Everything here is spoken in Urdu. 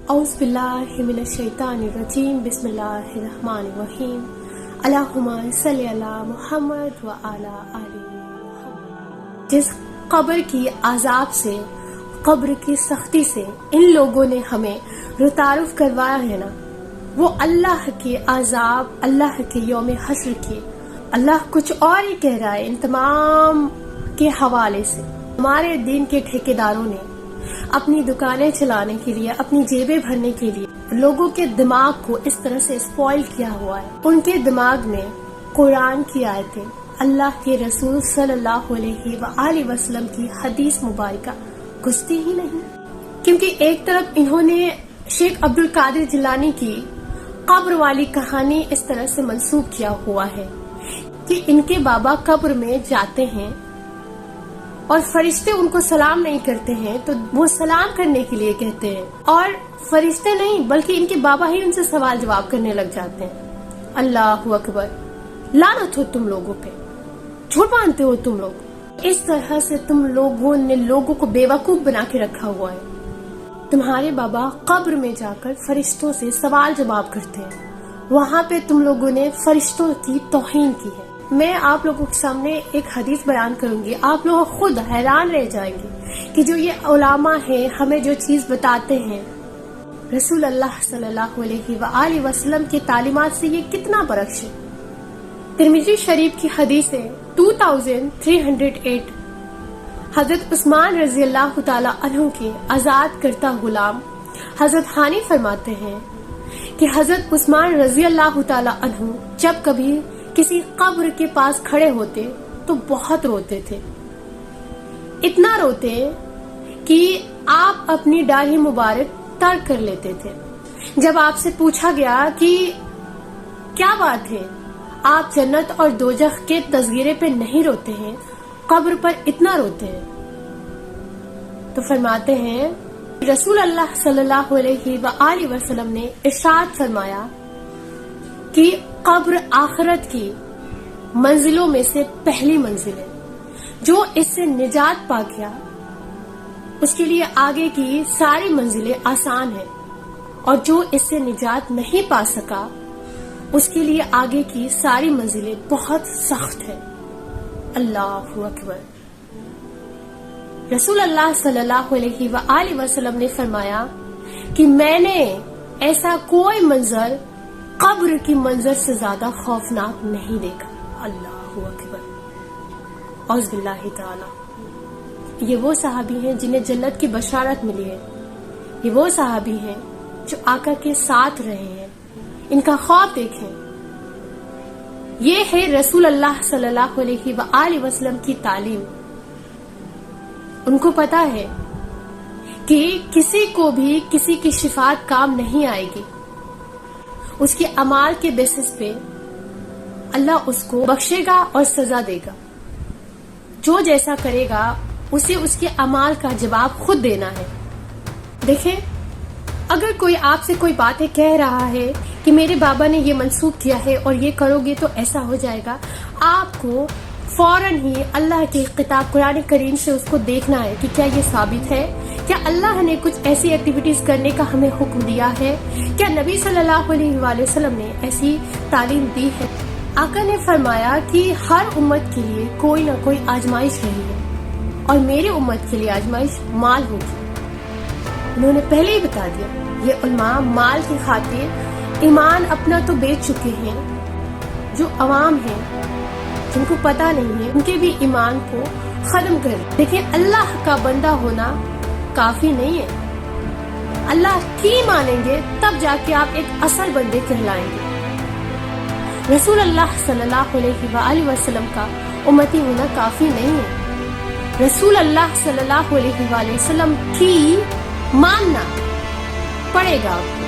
اعوذ باللہ من الشیطان الرجیم بسم اللہ الرحمن الرحیم اللہم صلی علی محمد و علی آل محمد۔ جس قبر کی عذاب سے، قبر کی سختی سے ان لوگوں نے ہمیں رتعارف کروایا ہے نا، وہ اللہ کے عذاب، اللہ کے یوم حشر کی اللہ کچھ اور ہی کہہ رہا ہے۔ ان تمام کے حوالے سے ہمارے دین کے ٹھیکیداروں نے اپنی دکانیں چلانے کے لیے، اپنی جیبیں بھرنے کے لیے لوگوں کے دماغ کو اس طرح سے اسپوائل کیا ہوا ہے۔ ان کے دماغ میں قرآن کی آیتیں، اللہ کے رسول صلی اللہ علیہ وآلہ وسلم کی حدیث مبارکہ گھستی ہی نہیں، کیونکہ ایک طرف انہوں نے شیخ عبد القادر جیلانی کی قبر والی کہانی اس طرح سے منسوب کیا ہوا ہے کہ ان کے بابا قبر میں جاتے ہیں اور فرشتے ان کو سلام نہیں کرتے ہیں تو وہ سلام کرنے کے لیے کہتے ہیں، اور فرشتے نہیں بلکہ ان کے بابا ہی ان سے سوال جواب کرنے لگ جاتے ہیں۔ اللہ اکبر، لعنت ہو تم لوگوں پہ، جھوٹ مانتے ہو تم لوگ۔ اس طرح سے تم لوگوں نے لوگوں کو بیوقوف بنا کے رکھا ہوا ہے۔ تمہارے بابا قبر میں جا کر فرشتوں سے سوال جواب کرتے ہیں، وہاں پہ تم لوگوں نے فرشتوں کی توہین کی ہے۔ میں آپ لوگوں کے سامنے ایک حدیث بیان کروں گی، آپ لوگ خود حیران رہ جائیں گے کہ جو یہ علماء ہیں ہمیں جو چیز بتاتے ہیں، رسول اللہ صلی اللہ علیہ وآلہ وسلم کی تعلیمات سے یہ کتنا برعکس ہے۔ ترمذی شریف کی حدیث ہے 2308، حضرت عثمان رضی اللہ تعالی عنہ کے آزاد کرتا غلام حضرت ہانی فرماتے ہیں کہ حضرت عثمان رضی اللہ تعالی عنہ جب کبھی کسی قبر کے پاس کھڑے ہوتے تو بہت روتے تھے، اتنا روتے کہ آپ اپنی داڑھی مبارک ترک کر لیتے تھے۔ جب آپ سے پوچھا گیا کہ کیا بات ہے، آپ جنت اور دوزخ کے تذکرے پہ نہیں روتے ہیں، قبر پر اتنا روتے ہیں، تو فرماتے ہیں رسول اللہ صلی اللہ علیہ وآلہ وسلم نے ارشاد فرمایا کہ قبر آخرت کی منزلوں میں سے پہلی منزل ہے، جو اس سے نجات پا گیا اس کے لیے آگے کی ساری منزلیں آسان ہیں، اور جو اس سے نجات نہیں پا سکا اس کے لیے آگے کی ساری منزلیں بہت سخت ہیں۔ اللہ اکبر۔ رسول اللہ صلی اللہ علیہ وآلہ وسلم نے فرمایا کہ میں نے ایسا کوئی منظر قبر کی منظر سے زیادہ خوفناک نہیں دیکھا۔ اللہ اکبر، اعوذ باللہ تعالی۔ یہ وہ صحابی ہیں جنہیں جنت کی بشارت ملی ہے، یہ وہ صحابی ہیں جو آقا کے ساتھ رہے ہیں، ان کا خواب دیکھیں۔ یہ ہے رسول اللہ صلی اللہ علیہ وآلہ وسلم کی تعلیم۔ ان کو پتا ہے کہ کسی کو بھی کسی کی شفاعت کام نہیں آئے گی، اس کے اعمال کے بیسس پہ اللہ اس کو بخشے گا اور سزا دے گا۔ جو جیسا کرے گا اسے اس کے اعمال کا جواب خود دینا ہے۔ دیکھیں، اگر کوئی آپ سے کوئی باتیں کہہ رہا ہے کہ میرے بابا نے یہ منسوخ کیا ہے اور یہ کرو گے تو ایسا ہو جائے گا، آپ کو فوراً ہی اللہ کے کتاب قرآن کریم سے اس کو دیکھنا ہے کہ کیا یہ ثابت ہے، کیا اللہ نے کچھ ایسی ایکٹیویٹیز کرنے کا ہمیں حکم دیا ہے، کیا نبی صلی اللہ علیہ وآلہ وسلم نے ایسی تعلیم دی ہے۔ آقا نے فرمایا کہ ہر امت کے لیے کوئی نہ کوئی آزمائش رہی ہے، اور میری امت کے لیے آزمائش مال ہوگی۔ انہوں نے پہلے ہی بتا دیا، یہ علماء مال کی خاطر ایمان اپنا تو بیچ چکے ہیں۔ جو عوام ہیں جن کو پتا نہیں ہے ان کے بھی ایمان کو ختم کر۔ دیکھیں، اللہ کا بندہ ہونا کافی نہیں ہے، اللہ کی مانیں گے تب جا کے آپ ایک اصل بندے کہلائیں گے۔ رسول اللہ صلی اللہ علیہ وآلہ وسلم کا امتی ہونا کافی نہیں ہے، رسول اللہ صلی اللہ علیہ وآلہ وسلم کی ماننا پڑے گا آپ کو۔